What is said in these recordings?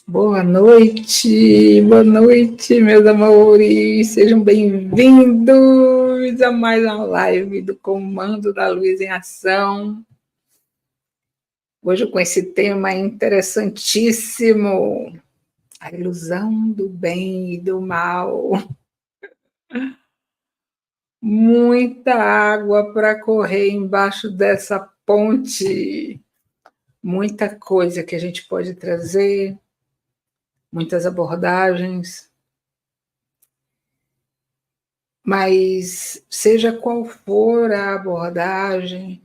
Boa noite, meus amores, sejam bem-vindos a mais uma live do Comando da Luz em Ação. Hoje com esse tema interessantíssimo, a ilusão do bem e do mal. Muita água para correr embaixo dessa ponte, muita coisa que a gente pode trazer, muitas abordagens. Mas, seja qual for a abordagem,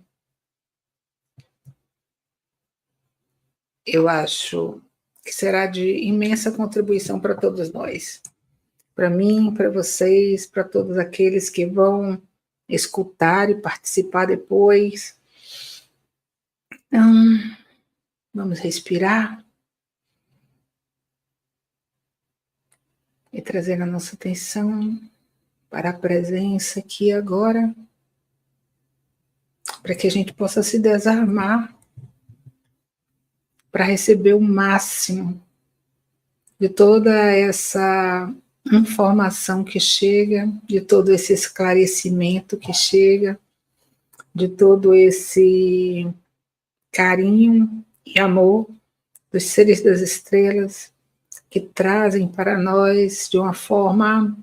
eu acho que será de imensa contribuição para todos nós. Para mim, para vocês, para todos aqueles que vão escutar e participar depois. Então, vamos respirar e trazer a nossa atenção para a presença aqui agora, para que a gente possa se desarmar para receber o máximo de toda essa informação que chega, de todo esse esclarecimento que chega, de todo esse carinho e amor dos seres das estrelas que trazem para nós de uma forma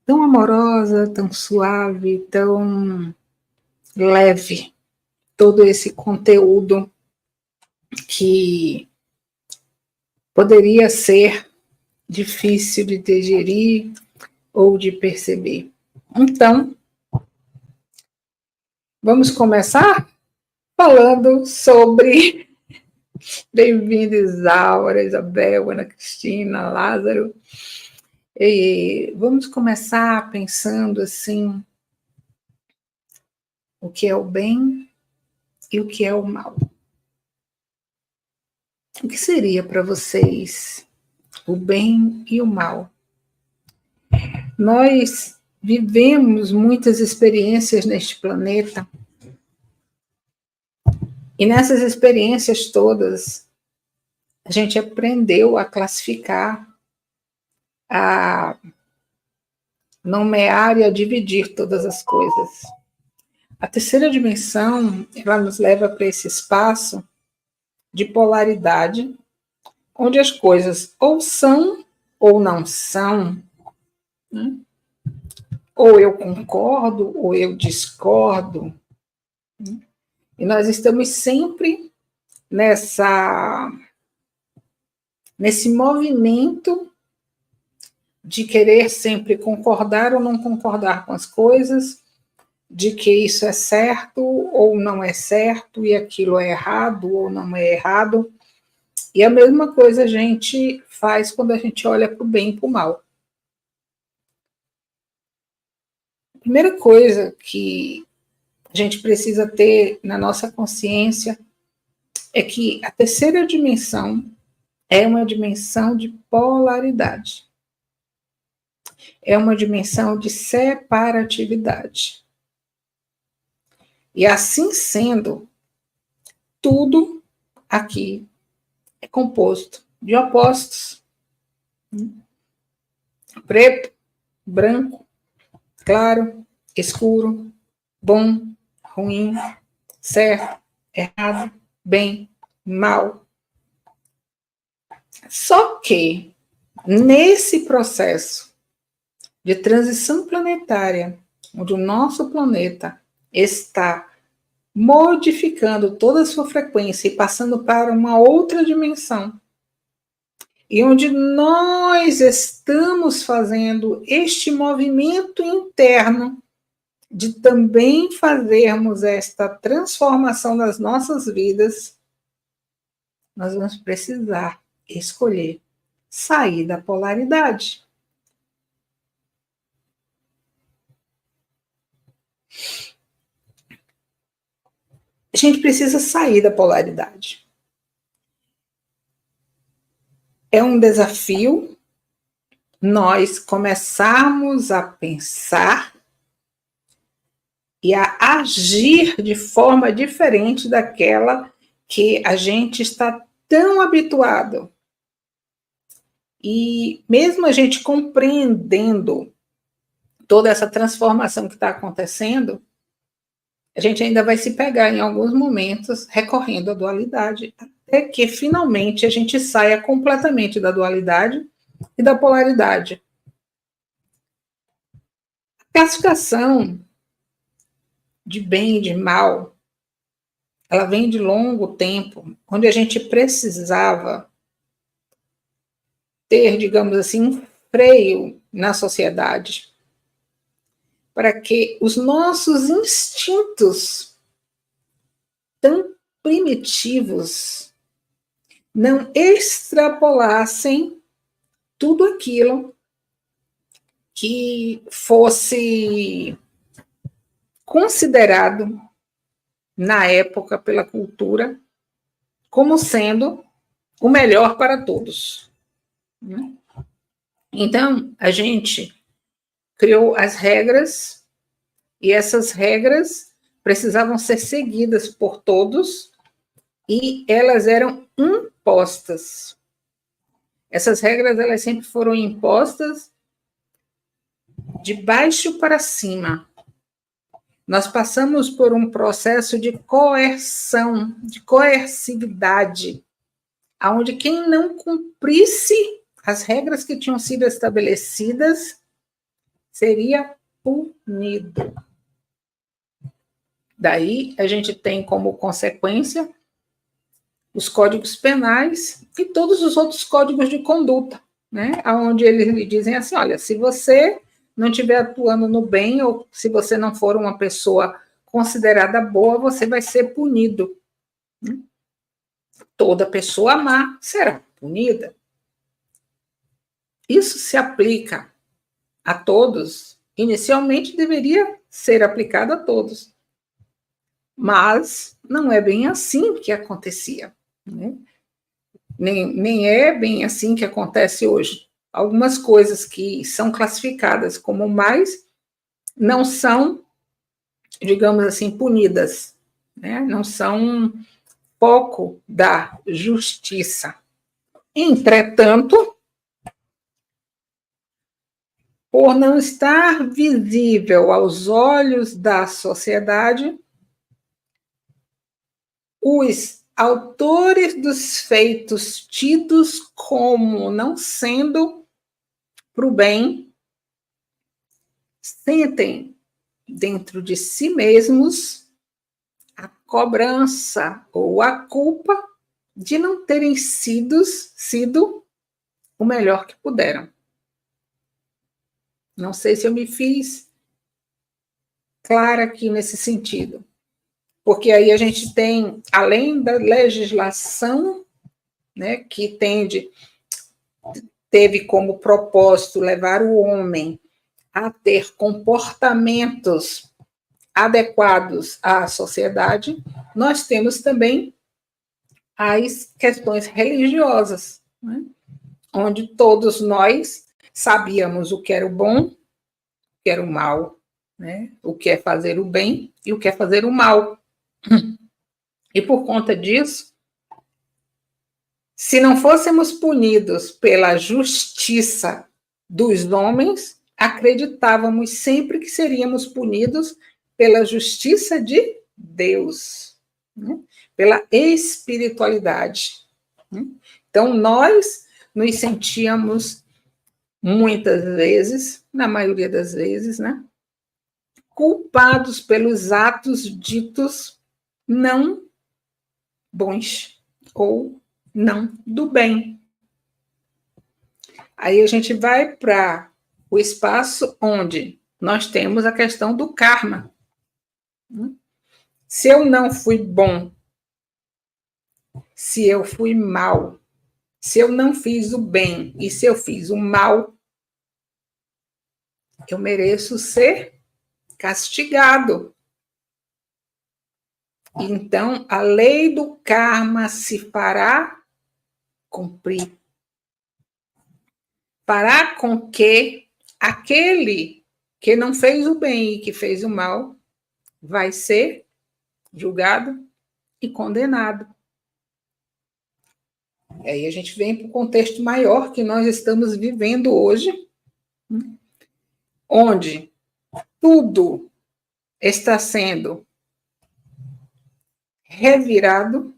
tão amorosa, tão suave, tão leve, todo esse conteúdo que poderia ser difícil de digerir ou de perceber. Então, vamos começar falando sobre... Bem-vindo, Isaura, Isabel, Ana Cristina, Lázaro. E vamos começar pensando assim, o que é o bem e o que é o mal. O que seria para vocês o bem e o mal? Nós vivemos muitas experiências neste planeta, e nessas experiências todas, a gente aprendeu a classificar, a nomear e a dividir todas as coisas. A terceira dimensão, ela nos leva para esse espaço de polaridade, onde as coisas ou são ou não são, né? Ou eu concordo ou eu discordo, né? E nós estamos sempre nesse movimento de querer sempre concordar ou não concordar com as coisas, de que isso é certo ou não é certo, e aquilo é errado ou não é errado. E a mesma coisa a gente faz quando a gente olha para o bem e para o mal. A primeira coisa que a gente precisa ter na nossa consciência é que a terceira dimensão é uma dimensão de polaridade. É uma dimensão de separatividade. E assim sendo, tudo aqui é composto de opostos. Preto, branco, claro, escuro, bom, ruim, certo, errado, bem, mal. Só que, nesse processo de transição planetária, onde o nosso planeta está modificando toda a sua frequência e passando para uma outra dimensão, e onde nós estamos fazendo este movimento interno de também fazermos esta transformação das nossas vidas, nós vamos precisar escolher sair da polaridade. A gente precisa sair da polaridade. É um desafio nós começarmos a pensar e a agir de forma diferente daquela que a gente está tão habituado E mesmo a gente compreendendo toda essa transformação que está acontecendo, a gente ainda vai se pegar em alguns momentos recorrendo à dualidade, até que finalmente a gente saia completamente da dualidade e da polaridade. A classificação de bem e de mal, ela vem de longo tempo, onde a gente precisava ter, digamos assim, um freio na sociedade, para que os nossos instintos tão primitivos não extrapolassem tudo aquilo que fosse considerado na época pela cultura como sendo o melhor para todos. Então, a gente criou as regras, e essas regras precisavam ser seguidas por todos, e elas eram impostas. Essas regras, elas sempre foram impostas de baixo para cima. Nós passamos por um processo de coerção, de coercividade, onde quem não cumprisse as regras que tinham sido estabelecidas seria punido. Daí a gente tem como consequência os códigos penais e todos os outros códigos de conduta, né? Onde eles lhe dizem assim, olha, se você não estiver atuando no bem, ou se você não for uma pessoa considerada boa, você vai ser punido. Toda pessoa má será punida. Isso se aplica a todos. Inicialmente deveria ser aplicado a todos. Mas não é bem assim que acontecia. Né? Nem é bem assim que acontece hoje. Algumas coisas que são classificadas como mais não são, digamos assim, punidas, né? Não são foco da justiça. Entretanto, por não estar visível aos olhos da sociedade, os autores dos feitos tidos como não sendo para o bem sentem dentro de si mesmos a cobrança ou a culpa de não terem sido o melhor que puderam. Não sei se eu me fiz clara aqui nesse sentido. Porque aí a gente tem, além da legislação, né, que teve como propósito levar o homem a ter comportamentos adequados à sociedade, nós temos também as questões religiosas, né, onde todos nós sabíamos o que era o bom, o que era o mal, né, o que é fazer o bem e o que é fazer o mal. E por conta disso, se não fôssemos punidos pela justiça dos homens, acreditávamos sempre que seríamos punidos pela justiça de Deus, né? Pela espiritualidade. Né? Então, nós nos sentíamos, muitas vezes, na maioria das vezes, né, culpados pelos atos ditos não bons ou não do bem. Aí a gente vai para o espaço onde nós temos a questão do karma. Se eu não fui bom, se eu fui mal, se eu não fiz o bem e se eu fiz o mal, eu mereço ser castigado. Então, a lei do karma se fará cumprir. Fará com que aquele que não fez o bem e que fez o mal vai ser julgado e condenado. E aí a gente vem para o contexto maior que nós estamos vivendo hoje, onde tudo está sendo revirado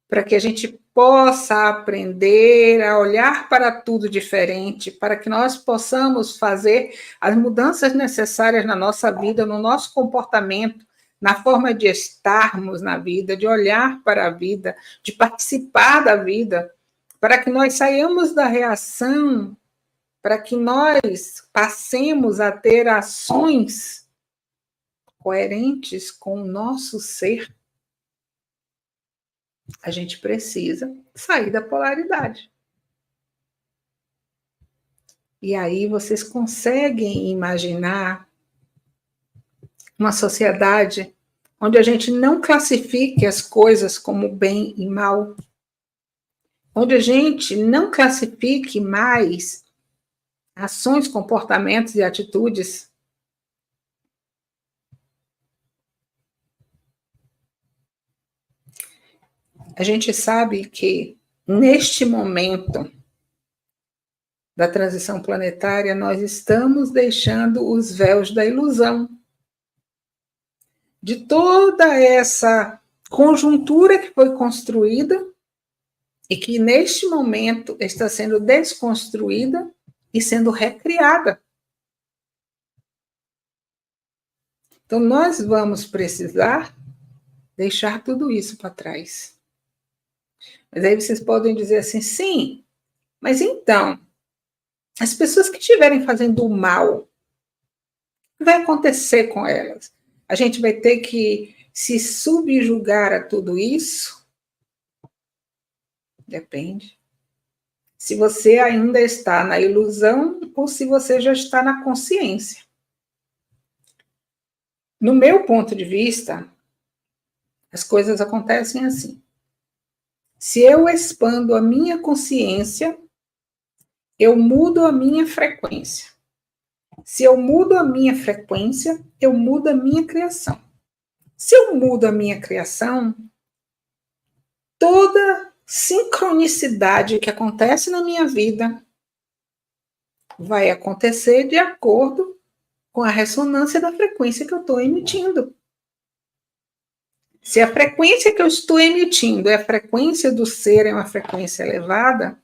para que a gente possa aprender a olhar para tudo diferente, para que nós possamos fazer as mudanças necessárias na nossa vida, no nosso comportamento, na forma de estarmos na vida, de olhar para a vida, de participar da vida, para que nós saiamos da reação, para que nós passemos a ter ações coerentes com o nosso ser. A gente precisa sair da polaridade. E aí vocês conseguem imaginar uma sociedade onde a gente não classifique as coisas como bem e mal, onde a gente não classifique mais ações, comportamentos e atitudes. A gente sabe que, neste momento da transição planetária, nós estamos deixando os véus da ilusão. De toda essa conjuntura que foi construída e que, neste momento, está sendo desconstruída e sendo recriada. Então, nós vamos precisar deixar tudo isso para trás. Mas aí vocês podem dizer assim, sim, mas então, as pessoas que estiverem fazendo o mal, o que vai acontecer com elas? A gente vai ter que se subjugar a tudo isso? Depende. Se você ainda está na ilusão ou se você já está na consciência. No meu ponto de vista, as coisas acontecem assim. Se eu expando a minha consciência, eu mudo a minha frequência. Se eu mudo a minha frequência, eu mudo a minha criação. Se eu mudo a minha criação, toda sincronicidade que acontece na minha vida vai acontecer de acordo com a ressonância da frequência que eu estou emitindo. Se a frequência que eu estou emitindo é a frequência do ser, é uma frequência elevada,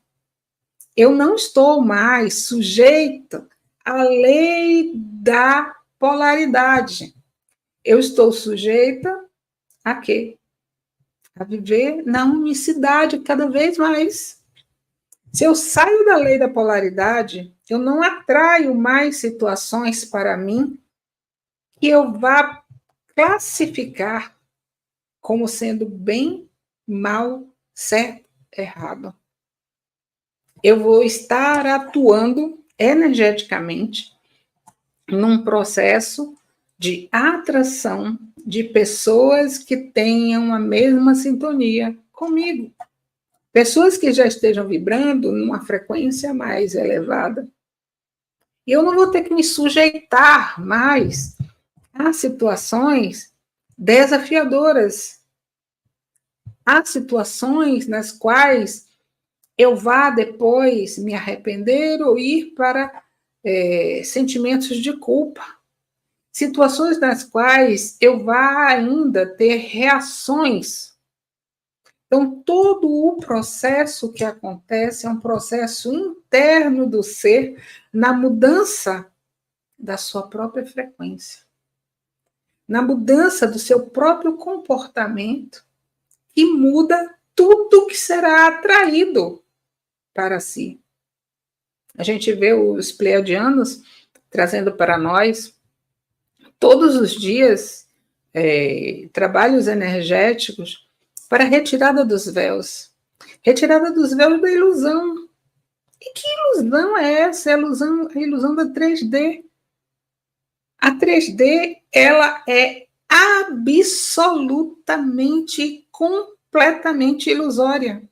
eu não estou mais sujeita à lei da polaridade. Eu estou sujeita a quê? A viver na unicidade cada vez mais. Se eu saio da lei da polaridade, eu não atraio mais situações para mim que eu vá classificar como sendo bem, mal, certo, errado. Eu vou estar atuando energeticamente num processo de atração de pessoas que tenham a mesma sintonia comigo. Pessoas que já estejam vibrando numa frequência mais elevada. E eu não vou ter que me sujeitar mais a situações desafiadoras, a situações nas quais eu vá depois me arrepender ou ir para sentimentos de culpa. Situações nas quais eu vá ainda ter reações. Então, todo o processo que acontece é um processo interno do ser na mudança da sua própria frequência, na mudança do seu próprio comportamento, que muda tudo que será atraído para si. A gente vê os pleiadianos trazendo para nós, todos os dias, trabalhos energéticos para a retirada dos véus. Retirada dos véus da ilusão. E que ilusão é essa? A ilusão da 3D. A 3D, ela é absolutamente, completamente ilusória.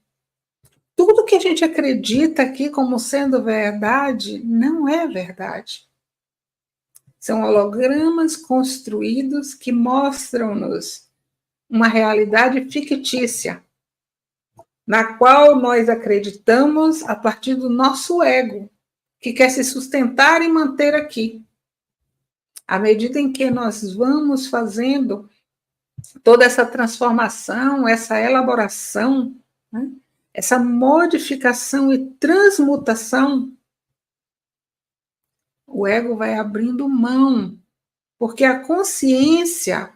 Tudo que a gente acredita aqui como sendo verdade, não é verdade. São hologramas construídos que mostram-nos uma realidade fictícia. na qual nós acreditamos a partir do nosso ego, que quer se sustentar e manter aqui. À medida em que nós vamos fazendo toda essa transformação, essa elaboração, né, essa modificação e transmutação, o ego vai abrindo mão, porque a consciência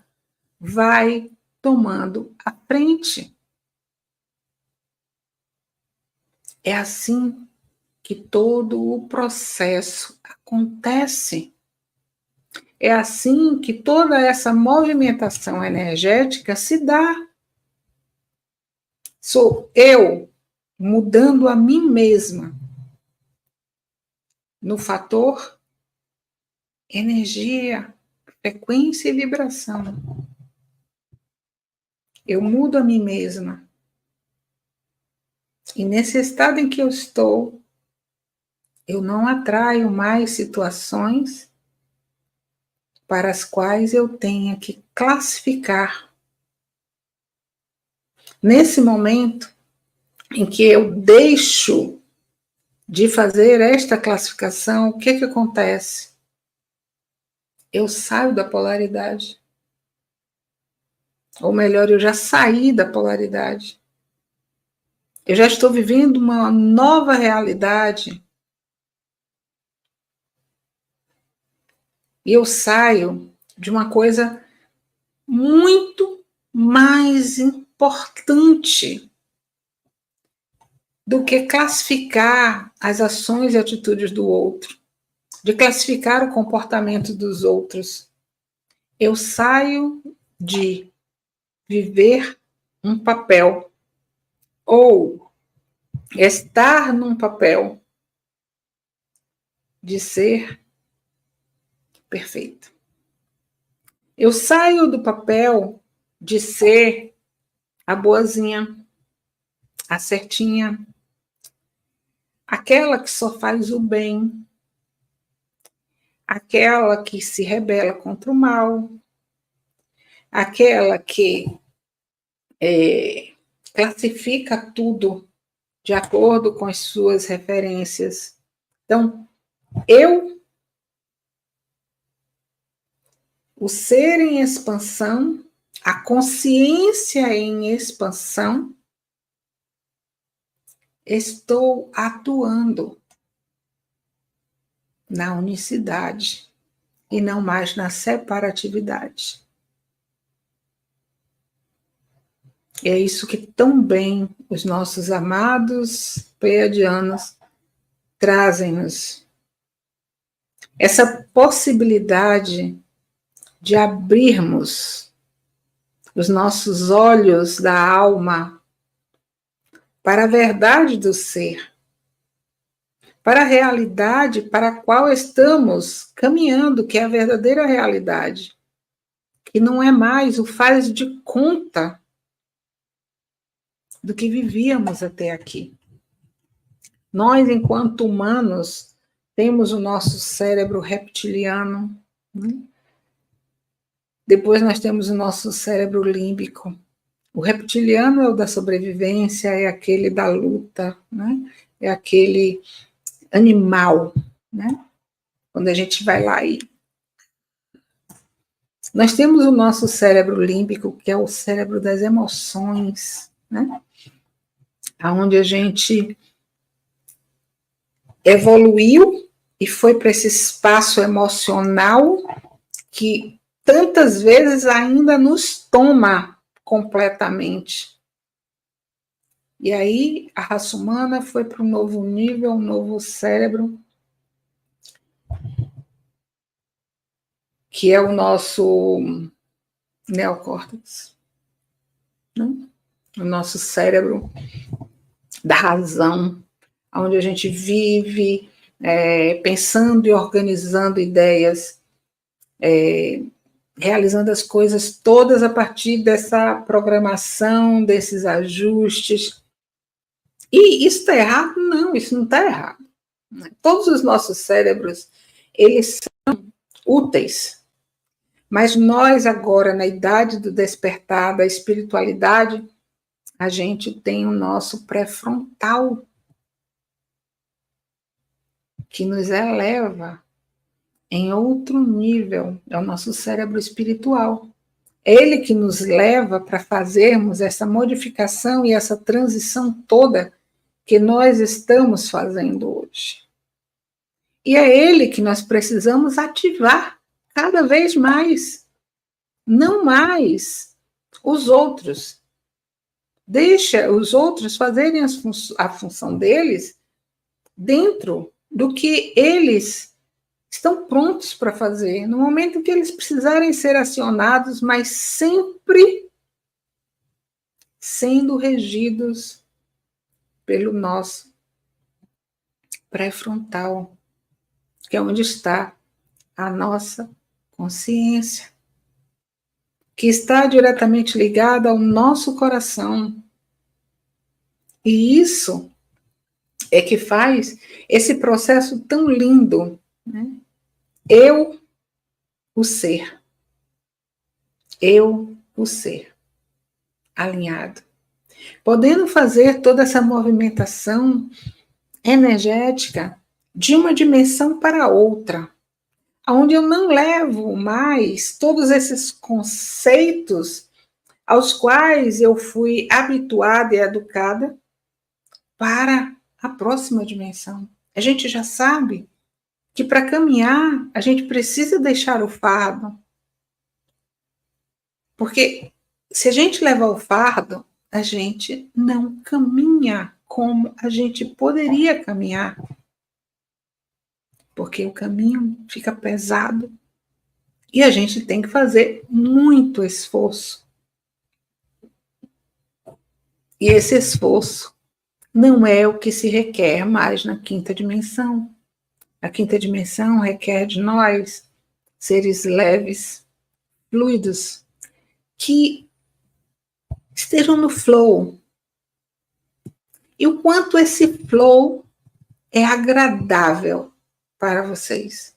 vai tomando a frente. É assim que todo o processo acontece. É assim que toda essa movimentação energética se dá. Sou eu mudando a mim mesma no fator energia, frequência e vibração. Eu mudo a mim mesma. E nesse estado em que eu estou, eu não atraio mais situações para as quais eu tenha que classificar. Nesse momento em que eu deixo de fazer esta classificação, o que acontece? Eu saio da polaridade. Ou melhor, eu já saí da polaridade. Eu já estou vivendo uma nova realidade. E eu saio de uma coisa muito mais importante do que classificar as ações e atitudes do outro, de classificar o comportamento dos outros. Eu saio de viver um papel ou estar num papel de ser perfeito. Eu saio do papel de ser a boazinha, a certinha, aquela que só faz o bem, aquela que se rebela contra o mal, aquela que classifica tudo de acordo com as suas referências. Então, o ser em expansão, a consciência em expansão, estou atuando na unicidade e não mais na separatividade. E é isso que tão bem os nossos amados pleiadianos trazem-nos. Essa possibilidade de abrirmos os nossos olhos da alma para a verdade do ser, para a realidade para a qual estamos caminhando, que é a verdadeira realidade, que não é mais o faz de conta do que vivíamos até aqui. Nós, enquanto humanos, temos o nosso cérebro reptiliano, né? Depois nós temos o nosso cérebro límbico. O reptiliano é o da sobrevivência, é aquele da luta, né? É aquele animal, né? Quando a gente vai lá e... Nós temos o nosso cérebro límbico, que é o cérebro das emoções, né? Onde a gente evoluiu e foi para esse espaço emocional que tantas vezes ainda nos toma completamente. E aí a raça humana foi para um novo nível, um novo cérebro, que é o nosso neocórtex, né? O nosso cérebro da razão, onde a gente vive pensando e organizando ideias, realizando as coisas todas a partir dessa programação, desses ajustes. E isso está errado? Não, isso não está errado. Todos os nossos cérebros, eles são úteis. Mas nós agora, na idade do despertar, da espiritualidade, a gente tem o nosso pré-frontal, que nos eleva em outro nível, é o nosso cérebro espiritual. É ele que nos leva para fazermos essa modificação e essa transição toda que nós estamos fazendo hoje. E é ele que nós precisamos ativar cada vez mais, não mais os outros. Deixa os outros fazerem a função deles dentro do que eles estão prontos para fazer, no momento que eles precisarem ser acionados, mas sempre sendo regidos pelo nosso pré-frontal, que é onde está a nossa consciência, que está diretamente ligada ao nosso coração. E isso é que faz esse processo tão lindo, né? Eu, o ser, alinhado, podendo fazer toda essa movimentação energética de uma dimensão para outra, onde eu não levo mais todos esses conceitos aos quais eu fui habituada e educada para a próxima dimensão. A gente já sabe que para caminhar a gente precisa deixar o fardo, porque se a gente levar o fardo, a gente não caminha como a gente poderia caminhar, porque o caminho fica pesado e a gente tem que fazer muito esforço. E esse esforço não é o que se requer mais na quinta dimensão. A quinta dimensão requer de nós seres leves, fluidos, que estejam no flow. E o quanto esse flow é agradável para vocês.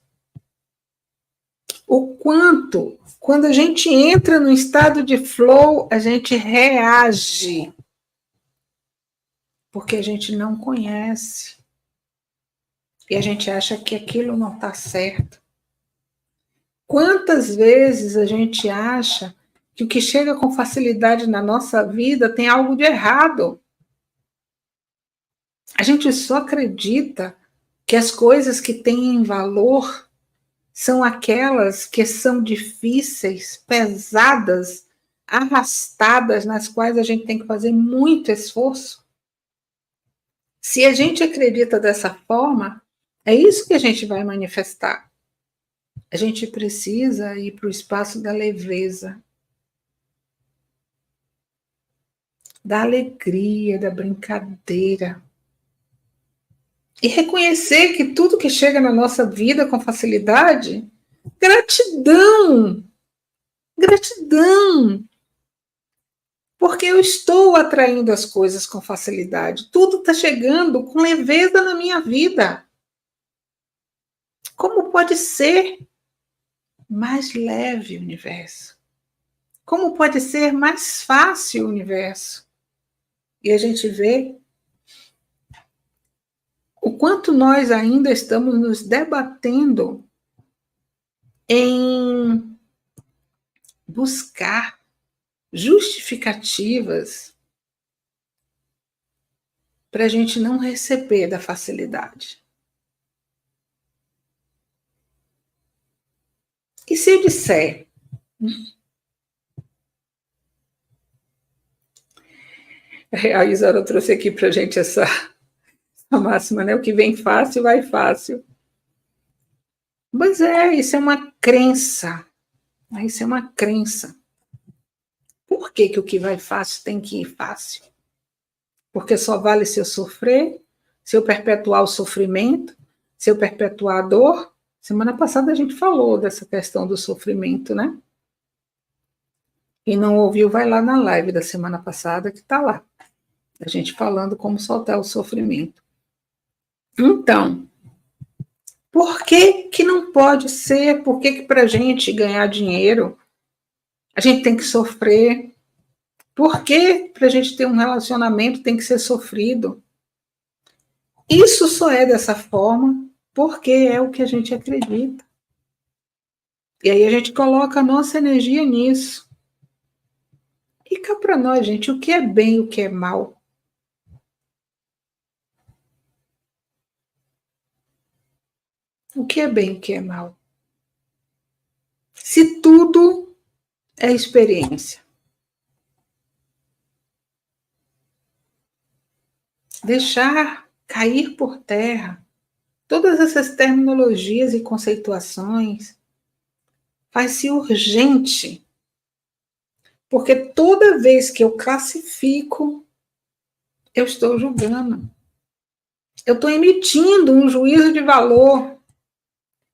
O quanto, quando a gente entra no estado de flow, a gente reage. Porque a gente não conhece. E a gente acha que aquilo não está certo. Quantas vezes a gente acha que o que chega com facilidade na nossa vida tem algo de errado? A gente só acredita que as coisas que têm valor são aquelas que são difíceis, pesadas, arrastadas, nas quais a gente tem que fazer muito esforço. Se a gente acredita dessa forma, é isso que a gente vai manifestar. A gente precisa ir para o espaço da leveza, da alegria, da brincadeira. E reconhecer que tudo que chega na nossa vida com facilidade, gratidão, gratidão. Porque eu estou atraindo as coisas com facilidade. Tudo está chegando com leveza na minha vida. Como pode ser mais leve o universo? Como pode ser mais fácil o universo? E a gente vê o quanto nós ainda estamos nos debatendo em buscar justificativas para a gente não receber da facilidade. E se eu disser, a Isara trouxe aqui para a gente essa máxima, né? O que vem fácil, vai fácil. Mas isso é uma crença. Isso é uma crença. Por que o que vai fácil tem que ir fácil? Porque só vale se eu sofrer, se eu perpetuar o sofrimento, se eu perpetuar a dor. Semana passada a gente falou dessa questão do sofrimento, né? Quem não ouviu, vai lá na live da semana passada, que está lá. A gente falando como soltar o sofrimento. Então, por que não pode ser? Por que para a gente ganhar dinheiro, a gente tem que sofrer? Por que para a gente ter um relacionamento tem que ser sofrido? Isso só é dessa forma porque é o que a gente acredita. E aí a gente coloca a nossa energia nisso. E cá para nós, gente, o que é bem e o que é mal? O que é bem e o que é mal? Se tudo é experiência. Deixar cair por terra todas essas terminologias e conceituações faz-se urgente, porque toda vez que eu classifico, eu estou julgando. Eu estou emitindo um juízo de valor.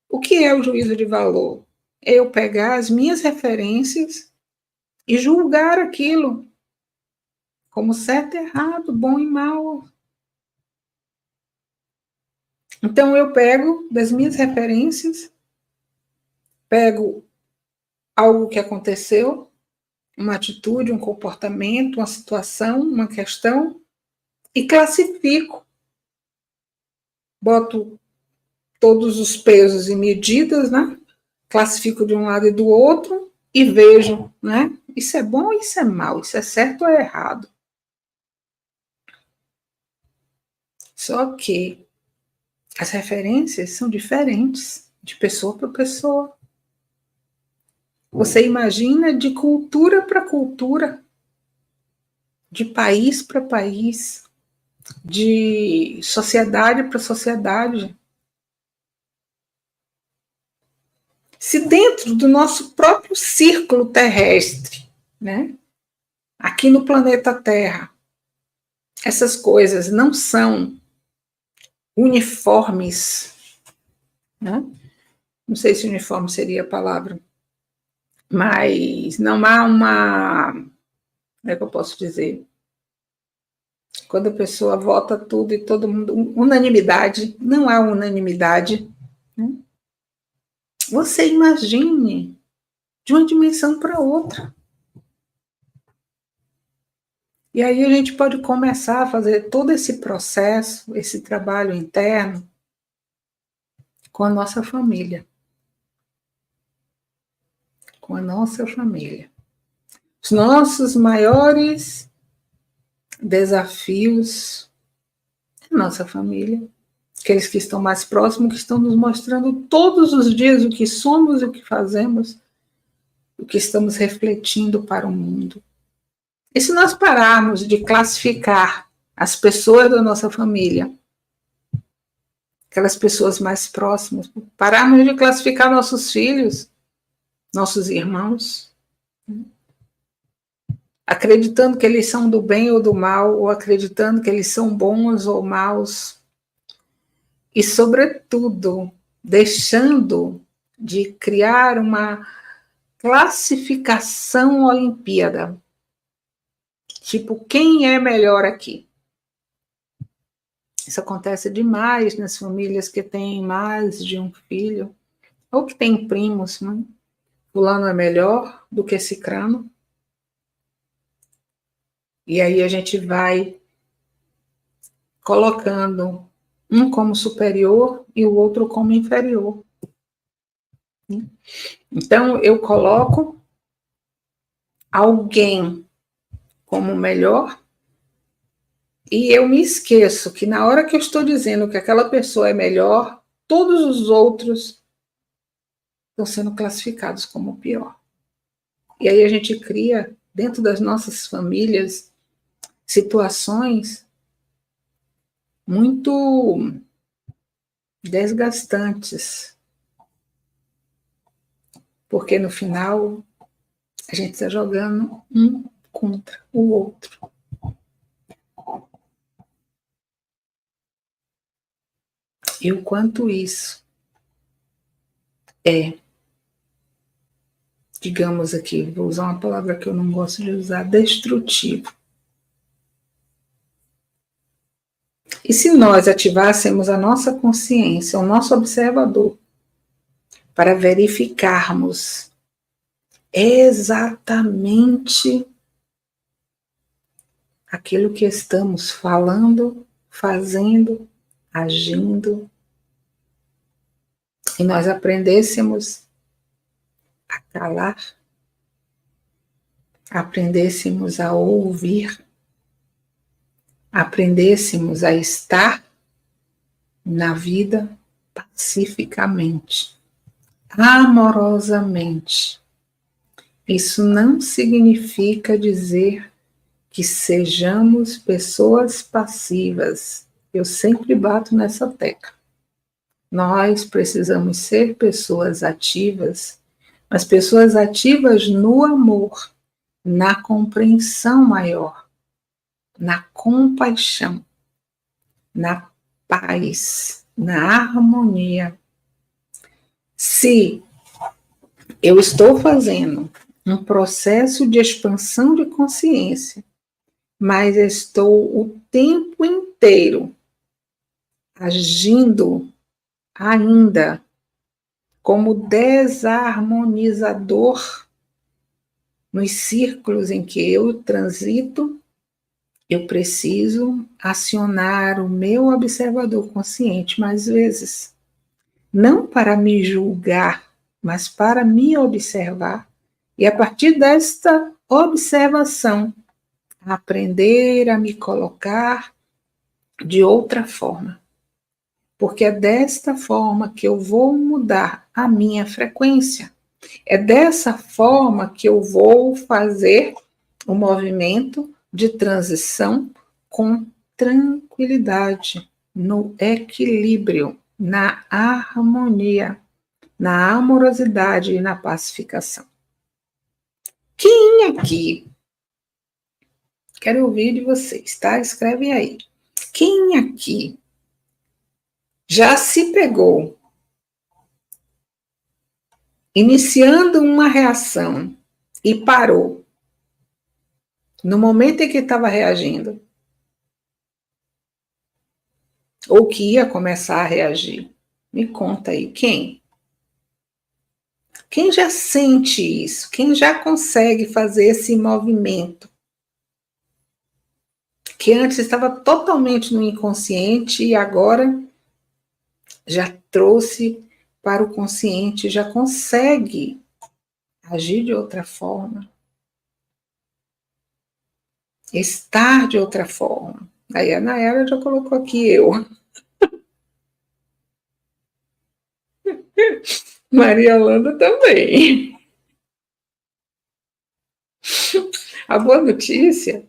O que é o juízo de valor? É eu pegar as minhas referências e julgar aquilo como certo e errado, bom e mal. Então eu pego das minhas referências, pego algo que aconteceu, uma atitude, um comportamento, uma situação, uma questão, e classifico. Boto todos os pesos e medidas, né? Classifico de um lado e do outro e vejo, né? Isso é bom ou isso é mal? Isso é certo ou é errado? Só que as referências são diferentes de pessoa para pessoa. Você imagina de cultura para cultura, de país para país, de sociedade para sociedade. Se dentro do nosso próprio círculo terrestre, né, aqui no planeta Terra, essas coisas não são uniformes, né? Não sei se uniforme seria a palavra, mas não há uma, como é que eu posso dizer? Quando a pessoa vota tudo e todo mundo, unanimidade, não há unanimidade, né? Você imagine de uma dimensão para outra. E aí a gente pode começar a fazer todo esse processo, esse trabalho interno, com a nossa família. Com a nossa família. Os nossos maiores desafios é a nossa família. Aqueles que estão mais próximos, que estão nos mostrando todos os dias o que somos, o que fazemos, o que estamos refletindo para o mundo. E se nós pararmos de classificar as pessoas da nossa família, aquelas pessoas mais próximas, pararmos de classificar nossos filhos, nossos irmãos, acreditando que eles são do bem ou do mal, ou acreditando que eles são bons ou maus, e, sobretudo, deixando de criar uma classificação Olimpíada. Tipo, quem é melhor aqui? Isso acontece demais nas famílias que têm mais de um filho, ou que têm primos, né? Fulano é melhor do que cicrano. E aí a gente vai colocando um como superior e o outro como inferior. Então, eu coloco alguém como melhor e eu me esqueço que na hora que eu estou dizendo que aquela pessoa é melhor, todos os outros estão sendo classificados como pior. E aí a gente cria, dentro das nossas famílias, situações muito desgastantes, porque no final a gente está jogando um contra o outro. E o quanto isso é, digamos aqui, vou usar uma palavra que eu não gosto de usar, destrutivo. E se nós ativássemos a nossa consciência, o nosso observador, para verificarmos exatamente aquilo que estamos falando, fazendo, agindo, e nós aprendêssemos a calar, aprendêssemos a ouvir, aprendêssemos a estar na vida pacificamente, amorosamente. Isso não significa dizer que sejamos pessoas passivas. Eu sempre bato nessa tecla. Nós precisamos ser pessoas ativas, mas pessoas ativas no amor, na compreensão maior, na compaixão, na paz, na harmonia. Se eu estou fazendo um processo de expansão de consciência, mas estou o tempo inteiro agindo ainda como desarmonizador nos círculos em que eu transito, eu preciso acionar o meu observador consciente mais vezes. Não para me julgar, mas para me observar. E a partir desta observação, aprender a me colocar de outra forma. Porque é desta forma que eu vou mudar a minha frequência. É dessa forma que eu vou fazer o movimento de transição com tranquilidade, no equilíbrio, na harmonia, na amorosidade e na pacificação. Quem aqui, quero ouvir de vocês, tá? Escreve aí. Quem aqui já se pegou iniciando uma reação e parou no momento em que estava reagindo, ou que ia começar a reagir? Me conta aí, quem? Quem já sente isso? Quem já consegue fazer esse movimento? Que antes estava totalmente no inconsciente e agora já trouxe para o consciente, já consegue agir de outra forma, estar de outra forma. Aí a Nayara já colocou aqui eu. Maria Holanda também. A boa notícia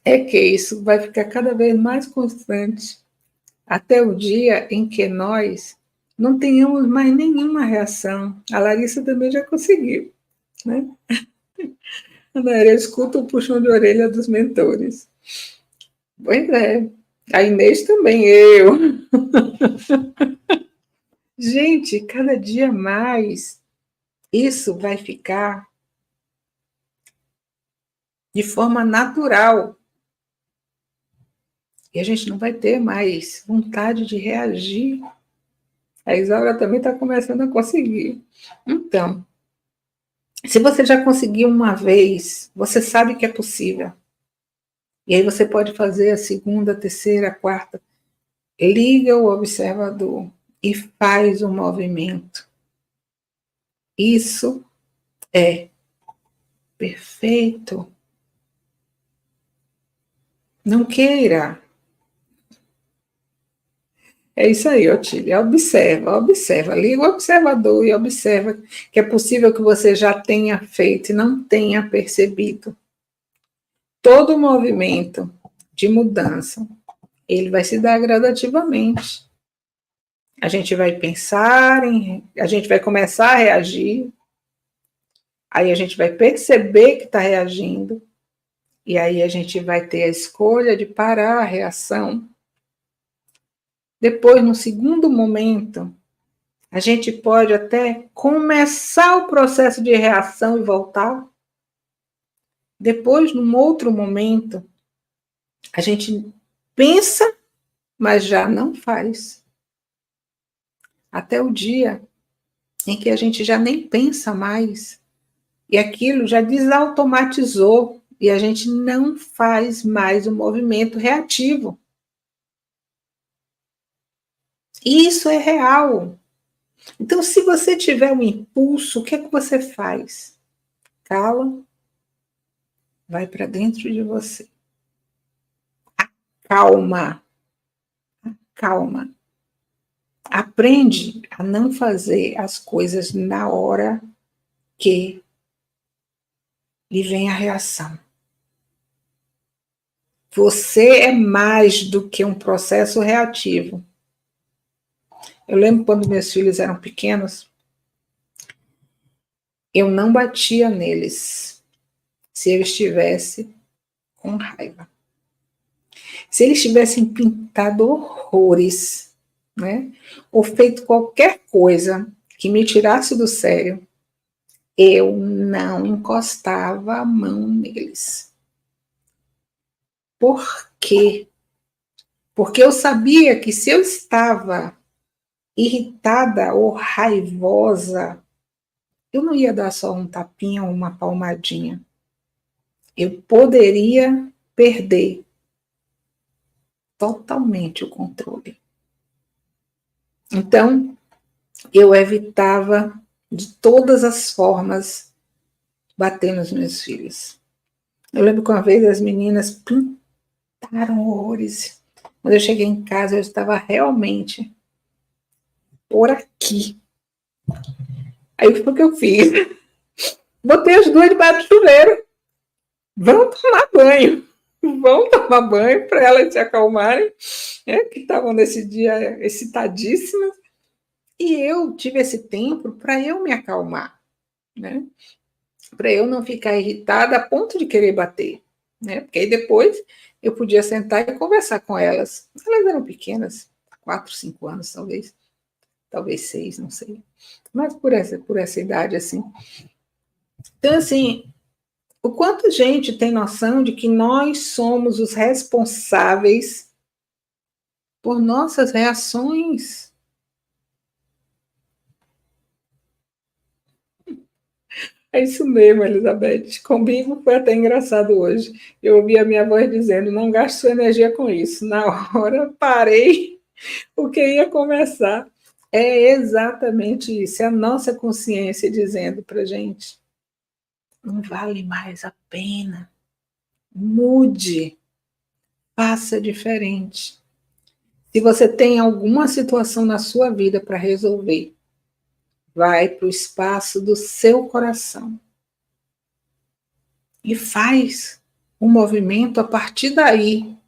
é que isso vai ficar cada vez mais constante, até o dia em que nós não tenhamos mais nenhuma reação. A Larissa também já conseguiu, né? A Nayara escuta o puxão de orelha dos mentores. Pois é. A Inês também, eu. Gente, cada dia mais isso vai ficar de forma natural. E a gente não vai ter mais vontade de reagir. A Isaura também está começando a conseguir. Então, se você já conseguiu uma vez, você sabe que é possível. E aí você pode fazer a segunda, a terceira, a quarta. Liga o observador e faz o movimento. Isso é perfeito. Não queira. É isso aí, Otília. Observa, observa. Liga o observador e observa que é possível que você já tenha feito e não tenha percebido. Todo movimento de mudança, ele vai se dar gradativamente. A gente vai pensar, a gente vai começar a reagir, aí a gente vai perceber que está reagindo, e aí a gente vai ter a escolha de parar a reação. Depois, no segundo momento, a gente pode até começar o processo de reação e voltar. Depois, num outro momento, a gente pensa, mas já não faz. Até o dia em que a gente já nem pensa mais e aquilo já desautomatizou e a gente não faz mais o movimento reativo. E isso é real. Então, se você tiver um impulso, o que é que você faz? Cala, vai para dentro de você. Calma, calma. Aprende a não fazer as coisas na hora que lhe vem a reação. Você é mais do que um processo reativo. Eu lembro quando meus filhos eram pequenos, eu não batia neles se eu estivesse com raiva. Se eles tivessem pintado horrores, né, ou feito qualquer coisa que me tirasse do sério, eu não encostava a mão neles. Por quê? Porque eu sabia que se eu estava irritada ou raivosa, eu não ia dar só um tapinha ou uma palmadinha. Eu poderia perder totalmente o controle. Então, eu evitava de todas as formas bater nos meus filhos. Eu lembro que uma vez as meninas pintaram horrores. Quando eu cheguei em casa, eu estava realmente por aqui. Aí o que eu fiz? Botei as duas debaixo do chuveiro. Vão tomar banho. Vão tomar banho para elas se acalmarem, que estavam nesse dia excitadíssimas. E eu tive esse tempo para eu me acalmar, né? Para eu não ficar irritada a ponto de querer bater, né? Porque aí depois eu podia sentar e conversar com elas. Elas eram pequenas, 4, 5 anos talvez 6, não sei. Mas por essa idade assim. Então, assim, o quanto a gente tem noção de que nós somos os responsáveis por nossas reações. É isso mesmo, Elizabeth. Comigo foi até engraçado hoje. Eu ouvi a minha voz dizendo: não gaste sua energia com isso. Na hora, parei o que ia começar. É exatamente isso. É a nossa consciência dizendo para a gente: não vale mais a pena. Mude. Faça diferente. Se você tem alguma situação na sua vida para resolver, vai para o espaço do seu coração e faz um movimento a partir daí,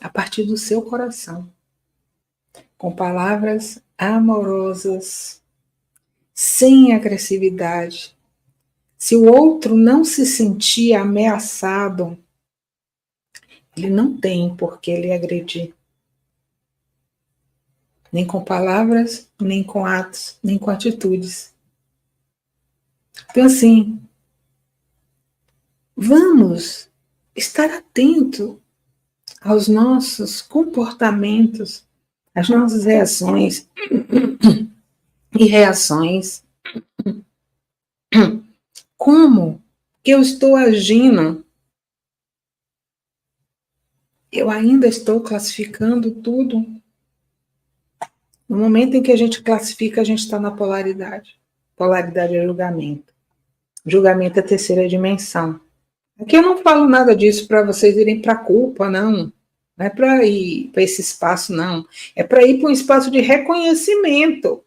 a partir do seu coração, com palavras amorosas, sem agressividade. Se o outro não se sentir ameaçado, ele não tem por que lhe agredir. Nem com palavras, nem com atos, nem com atitudes. Então, assim, vamos estar atento aos nossos comportamentos, às nossas reações e reações. Como que eu estou agindo? Eu ainda estou classificando tudo? No momento em que a gente classifica, a gente está na polaridade. Polaridade é julgamento. Julgamento é a terceira dimensão. Aqui eu não falo nada disso para vocês irem para a culpa, não. Não é para ir para esse espaço, não. É para ir para um espaço de reconhecimento.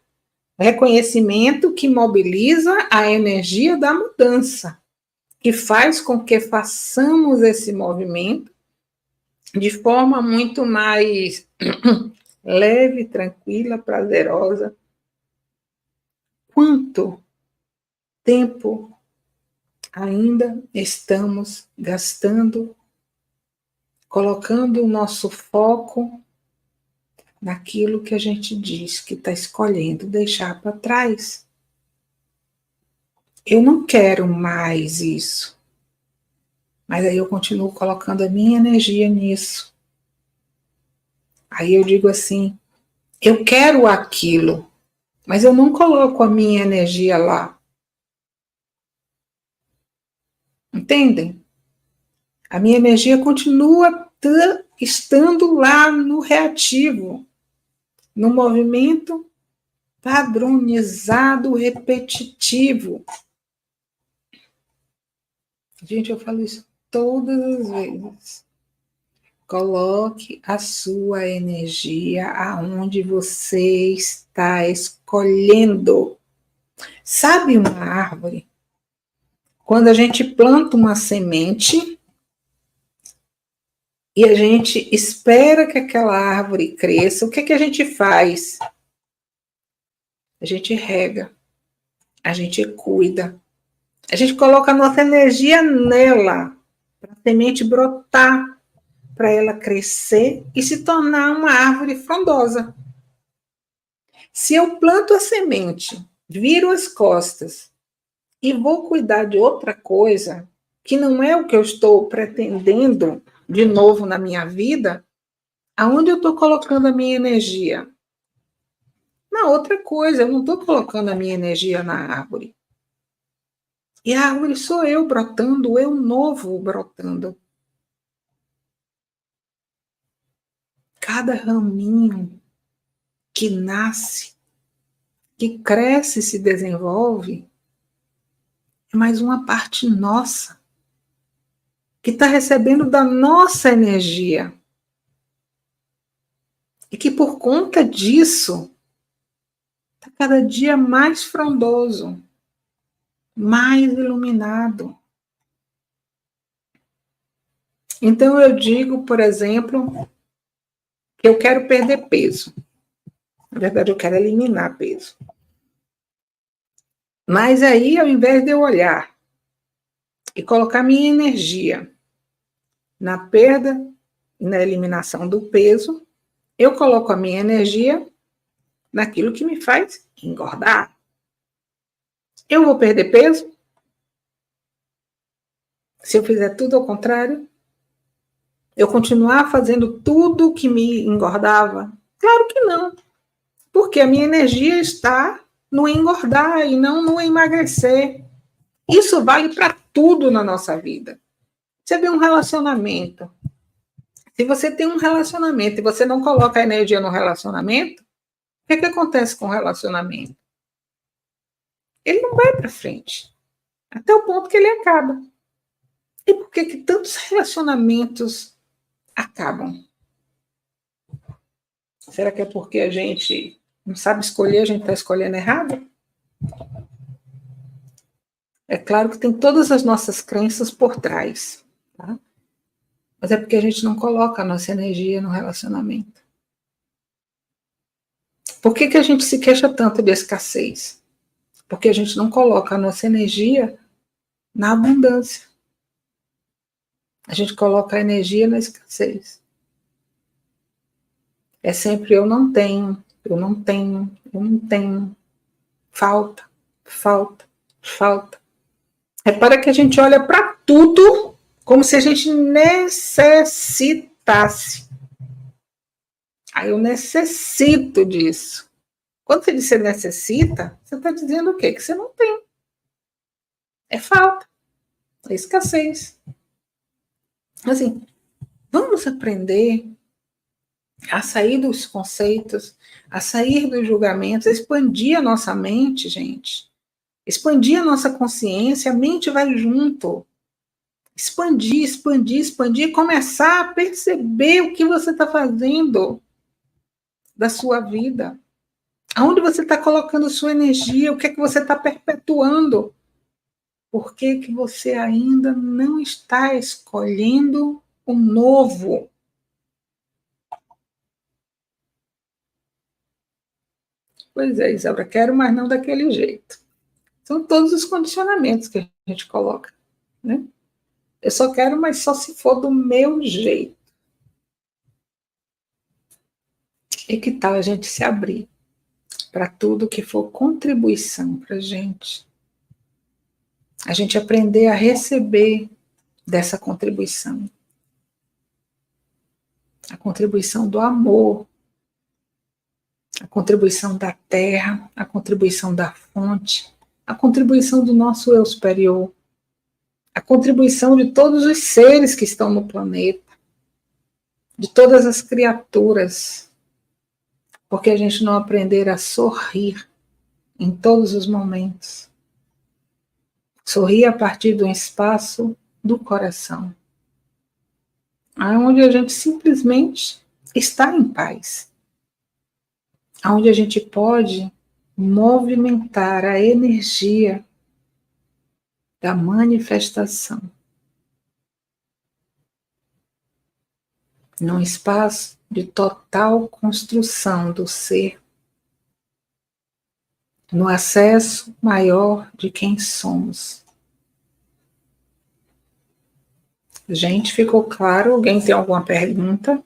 Reconhecimento que mobiliza a energia da mudança, que faz com que façamos esse movimento de forma muito mais leve, tranquila, prazerosa. Quanto tempo ainda estamos gastando, colocando o nosso foco naquilo que a gente diz que está escolhendo deixar para trás? Eu não quero mais isso, mas aí eu continuo colocando a minha energia nisso. Aí eu digo assim, eu quero aquilo, mas eu não coloco a minha energia lá. Entendem? A minha energia continua estando lá no reativo, no movimento padronizado, repetitivo. Gente, eu falo isso todas as vezes. Coloque a sua energia aonde você está escolhendo. Sabe uma árvore? Quando a gente planta uma semente e a gente espera que aquela árvore cresça, o que a gente faz? A gente rega, a gente cuida, a gente coloca a nossa energia nela, para a semente brotar, para ela crescer e se tornar uma árvore frondosa. Se eu planto a semente, viro as costas e vou cuidar de outra coisa, que não é o que eu estou pretendendo de novo na minha vida, aonde eu estou colocando a minha energia? Na outra coisa, eu não estou colocando a minha energia na árvore. E a árvore sou eu brotando, eu novo brotando. Cada raminho que nasce, que cresce e se desenvolve, é mais uma parte nossa, que está recebendo da nossa energia. E que por conta disso, está cada dia mais frondoso, mais iluminado. Então eu digo, por exemplo, que eu quero perder peso. Na verdade, eu quero eliminar peso. Mas aí, ao invés de eu olhar e colocar minha energia na perda e na eliminação do peso, eu coloco a minha energia naquilo que me faz engordar. Eu vou perder peso? Se eu fizer tudo ao contrário? Eu continuar fazendo tudo que me engordava? Claro que não. Porque a minha energia está no engordar e não no emagrecer. Isso vale para tudo na nossa vida. Você vê um relacionamento. Se você tem um relacionamento e você não coloca a energia no relacionamento, o que acontece com o relacionamento? Ele não vai para frente. Até o ponto que ele acaba. E por que tantos relacionamentos acabam? Será que é porque a gente não sabe escolher, a gente está escolhendo errado? É claro que tem todas as nossas crenças por trás, tá? Mas é porque a gente não coloca a nossa energia no relacionamento. Por que a gente se queixa tanto de escassez? Porque a gente não coloca a nossa energia na abundância. A gente coloca a energia na escassez. É sempre eu não tenho, eu não tenho, eu não tenho. Falta, falta, falta. Repara que a gente olha para tudo como se a gente necessitasse. Aí eu necessito disso. Quando você diz que você necessita, você está dizendo o quê? Que você não tem. É falta, é escassez. Assim, vamos aprender a sair dos conceitos, a sair dos julgamentos, a expandir a nossa mente, gente. Expandir a nossa consciência, a mente vai junto. Expandir, expandir, expandir, começar a perceber o que você está fazendo da sua vida. Aonde você está colocando sua energia, o que é que você está perpetuando. Por que você ainda não está escolhendo o novo? Pois é, Isaura, quero, mas não daquele jeito. São todos os condicionamentos que a gente coloca, né? Eu só quero, mas só se for do meu jeito. E que tal a gente se abrir para tudo que for contribuição para a gente? A gente aprender a receber dessa contribuição. A contribuição do amor, a contribuição da terra, a contribuição da fonte, a contribuição do nosso eu superior, a contribuição de todos os seres que estão no planeta, de todas as criaturas, porque a gente não aprender a sorrir em todos os momentos. Sorrir a partir do espaço do coração, onde a gente simplesmente está em paz, onde a gente pode movimentar a energia da manifestação num espaço de total construção do ser, no acesso maior de quem somos. Gente, ficou claro? Alguém tem alguma pergunta?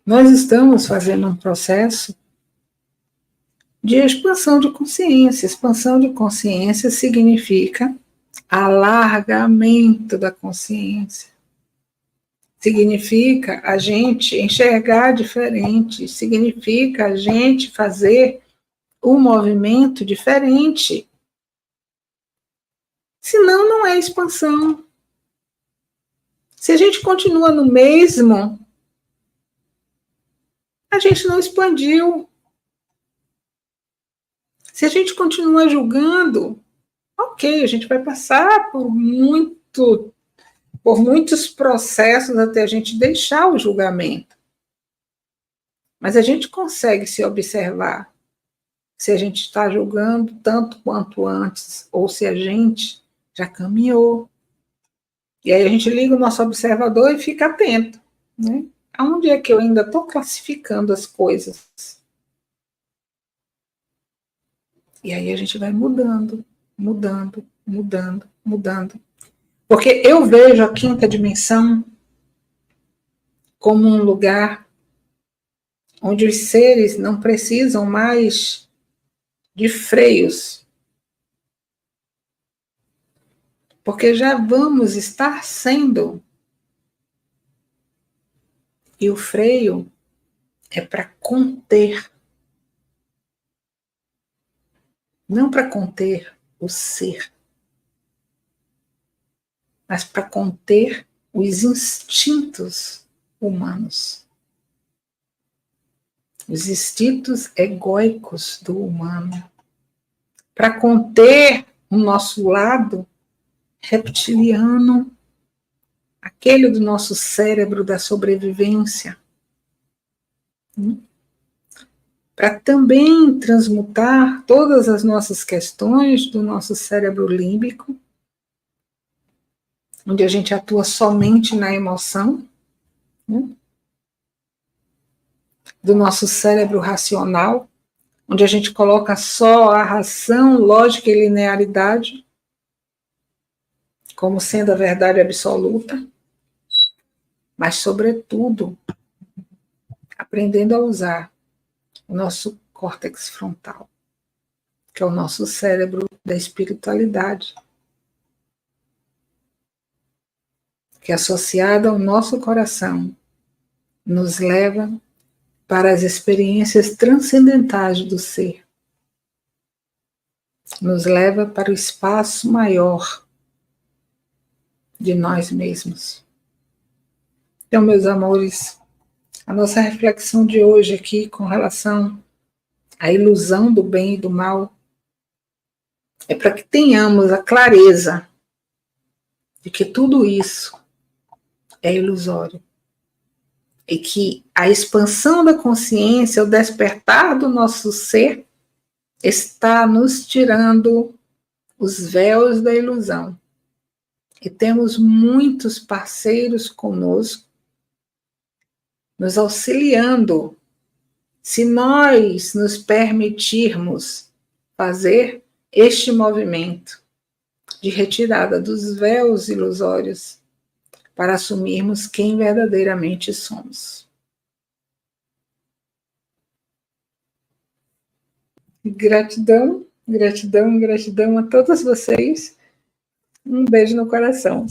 Nós estamos fazendo um processo de expansão de consciência. Expansão de consciência significa alargamento da consciência. Significa a gente enxergar diferente, significa a gente fazer um movimento diferente. Senão, não é expansão. Se a gente continua no mesmo, a gente não expandiu. Se a gente continua julgando, ok, a gente vai passar por muitos processos até a gente deixar o julgamento. Mas a gente consegue se observar se a gente está julgando tanto quanto antes, ou se a gente já caminhou. E aí a gente liga o nosso observador e fica atento, né? Aonde é que eu ainda estou classificando as coisas? E aí a gente vai mudando. Porque eu vejo a quinta dimensão como um lugar onde os seres não precisam mais de freios, porque já vamos estar sendo. E o freio é para conter, não para conter o ser, mas para conter os instintos humanos, os instintos egóicos do humano, para conter o nosso lado reptiliano, aquele do nosso cérebro da sobrevivência, para também transmutar todas as nossas questões do nosso cérebro límbico, onde a gente atua somente na emoção, né? Do nosso cérebro racional, onde a gente coloca só a razão, lógica e linearidade como sendo a verdade absoluta, mas, sobretudo, aprendendo a usar o nosso córtex frontal, que é o nosso cérebro da espiritualidade, que é associado ao nosso coração, nos leva para as experiências transcendentais do ser, nos leva para o espaço maior de nós mesmos. Então, meus amores, a nossa reflexão de hoje aqui com relação à ilusão do bem e do mal é para que tenhamos a clareza de que tudo isso é ilusório e que a expansão da consciência, o despertar do nosso ser, está nos tirando os véus da ilusão. E temos muitos parceiros conosco, nos auxiliando, se nós nos permitirmos fazer este movimento de retirada dos véus ilusórios para assumirmos quem verdadeiramente somos. Gratidão, gratidão, gratidão a todos vocês. Um beijo no coração.